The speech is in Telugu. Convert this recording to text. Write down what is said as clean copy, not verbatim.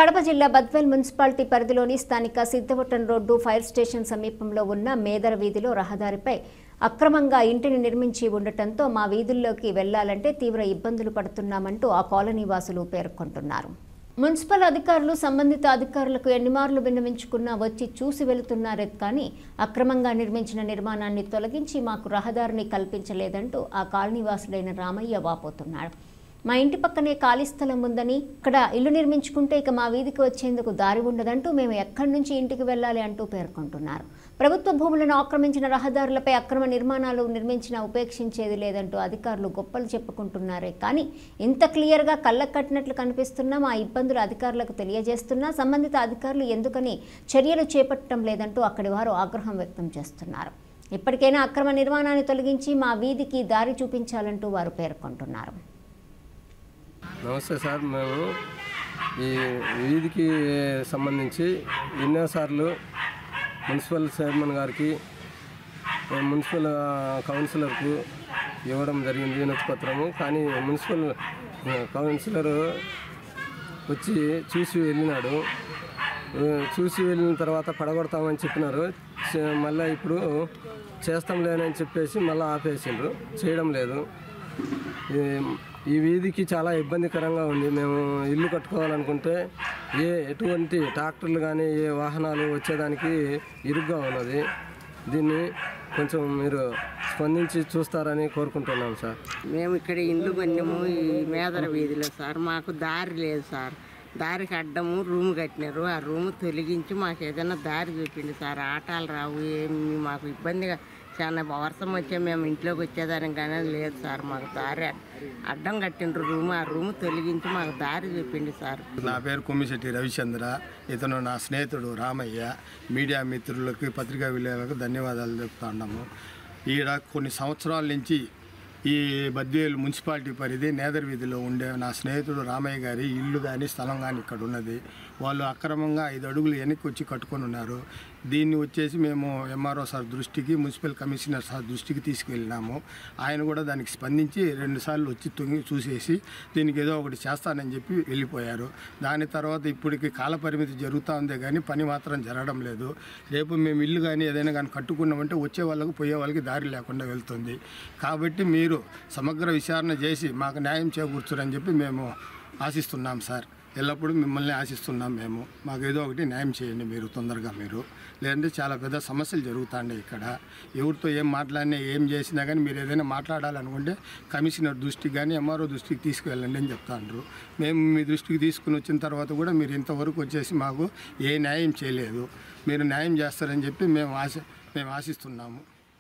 కడప జిల్లా బద్వేల్ మున్సిపాలిటీ పరిధిలోని స్థానిక సిద్ధవటం రోడ్డు ఫైర్ స్టేషన్ సమీపంలో ఉన్న మేదర వీధిలో రహదారిపై అక్రమంగా ఇంటిని నిర్మించి ఉండటంతో మా వీధుల్లోకి వెళ్లాలంటే తీవ్ర ఇబ్బందులు పడుతున్నామంటూ ఆ కాలనీ వాసులు పేర్కొంటున్నారు. మున్సిపల్ అధికారులు సంబంధిత అధికారులకు ఎన్నిమార్లు విన్నవించుకున్నా వచ్చి చూసి వెళుతున్నారే కానీ అక్రమంగా నిర్మించిన నిర్మాణాన్ని తొలగించి మాకు రహదారిని కల్పించలేదంటూ ఆ కాలనీ వాసులైన రామయ్య వాపోతున్నాడు. మా ఇంటి పక్కనే ఖాళీ స్థలం ఉందని ఇక్కడ ఇల్లు నిర్మించుకుంటే ఇక మా వీధికి వచ్చేందుకు దారి ఉండదంటూ మేము ఎక్కడి నుంచి ఇంటికి వెళ్ళాలి అంటూ పేర్కొంటున్నారు. ప్రభుత్వ భూములను ఆక్రమించిన రహదారులపై అక్రమ నిర్మాణాలు నిర్మించినా ఉపేక్షించేది లేదంటూ అధికారులు గొప్పలు చెప్పుకుంటున్నారే కానీ ఇంత క్లియర్గా కళ్ళకు కట్టినట్లు కనిపిస్తున్నా మా ఇబ్బందులు అధికారులకు తెలియజేస్తున్నా సంబంధిత అధికారులు ఎందుకని చర్యలు చేపట్టడం లేదంటూ అక్కడి వారు ఆగ్రహం వ్యక్తం చేస్తున్నారు. ఇప్పటికైనా అక్రమ నిర్మాణాన్ని తొలగించి మా వీధికి దారి చూపించాలంటూ వారు పేర్కొంటున్నారు. నమస్తే సార్, మేము ఈ వీధికి సంబంధించి ఎన్నోసార్లు మున్సిపల్ చైర్మన్ గారికి మున్సిపల్ కౌన్సిలర్కు ఇవ్వడం జరిగింది వినతి పత్రము. కానీ మున్సిపల్ కౌన్సిలర్ వచ్చి చూసి వెళ్ళినాడు. చూసి వెళ్ళిన తర్వాత పడగొడతామని చెప్పినారు. మళ్ళీ ఇప్పుడు చేస్తాం లేనని చెప్పేసి మళ్ళీ ఆపేసిండ్రు, చేయడం లేదు. ఈ వీధికి చాలా ఇబ్బందికరంగా ఉంది. మేము ఇల్లు కట్టుకోవాలనుకుంటే ఎటువంటి ట్రాక్టర్లు కానీ ఏ వాహనాలు వచ్చేదానికి ఇరుగ్గా ఉన్నది. దీన్ని కొంచెం మీరు స్పందించి చూస్తారని కోరుకుంటున్నాం సార్. మేము ఇక్కడ ఇల్లు కొన్నాము ఈ మేదర వీధిలో సార్. మాకు దారి లేదు సార్. దారికి అడ్డము రూమ్ కట్టినారు. ఆ రూమ్ తొలగించి మాకు ఏదైనా దారి చూపిండి సార్. ఆటాలు రావు, ఏమి మాకు ఇబ్బందిగా చాలా వర్షం వచ్చే మేము ఇంట్లోకి వచ్చేదానికి కానీ లేదు సార్. మాకు దారి అడ్డం కట్టిండ్రు రూమ్. ఆ రూమ్ తొలగించి మాకు దారి చూపిండి సార్. నా పేరు కొమ్మిశెట్టి రవిచంద్ర. ఇతను నా స్నేహితుడు రామయ్య. మీడియా మిత్రులకి పత్రికా విలేకరులకు ధన్యవాదాలు చెప్తున్నాము. ఈడ కొన్ని సంవత్సరాల నుంచి ఈ బద్వేలు మున్సిపాలిటీ పరిధి నేదర్ వీధిలో ఉండే నా స్నేహితుడు రామయ్య గారి ఇల్లు కానీ స్థలం కానీ ఇక్కడ ఉన్నది. వాళ్ళు అక్రమంగా 5 అడుగులు వెనక్కి వచ్చి కట్టుకొని ఉన్నారు. దీన్ని వచ్చేసి మేము ఎంఆర్ఓ సార్ దృష్టికి, మున్సిపల్ కమిషనర్ సార్ దృష్టికి తీసుకువెళ్ళినాము. ఆయన కూడా దానికి స్పందించి 2 సార్లు వచ్చి తొంగి చూసేసి దీనికి ఏదో ఒకటి చేస్తానని చెప్పి వెళ్ళిపోయారు. దాని తర్వాత ఇప్పటికి కాలపరిమితి జరుగుతూ ఉంది కానీ పని మాత్రం జరగడం లేదు. రేపు మేము ఇల్లు కానీ ఏదైనా కానీ కట్టుకున్నామంటే వచ్చే వాళ్ళకు పోయే వాళ్ళకి దారి లేకుండా వెళ్తుంది. కాబట్టి మీరు సమగ్ర విచారణ చేసి మాకు న్యాయం చేకూర్చురని చెప్పి మేము ఆశిస్తున్నాం సార్. ఎల్లప్పుడూ మిమ్మల్ని ఆశిస్తున్నాం మేము. మాకు ఏదో ఒకటి న్యాయం చేయండి మీరు తొందరగా. మీరు లేదంటే చాలా పెద్ద సమస్యలు జరుగుతాయి ఇక్కడ. ఎవరితో ఏం మాట్లాడినా ఏం చేసినా కానీ మీరు ఏదైనా మాట్లాడాలనుకుంటే కమిషనర్ దృష్టికి కానీ ఎంఆర్ఓ దృష్టికి తీసుకువెళ్ళండి అని చెప్తాండ్రు. మేము మీ దృష్టికి తీసుకుని వచ్చిన తర్వాత కూడా మీరు ఇంతవరకు వచ్చేసి మాకు ఏ న్యాయం చేయలేదు. మీరు న్యాయం చేస్తారని చెప్పి మేము ఆశిస్తున్నాము.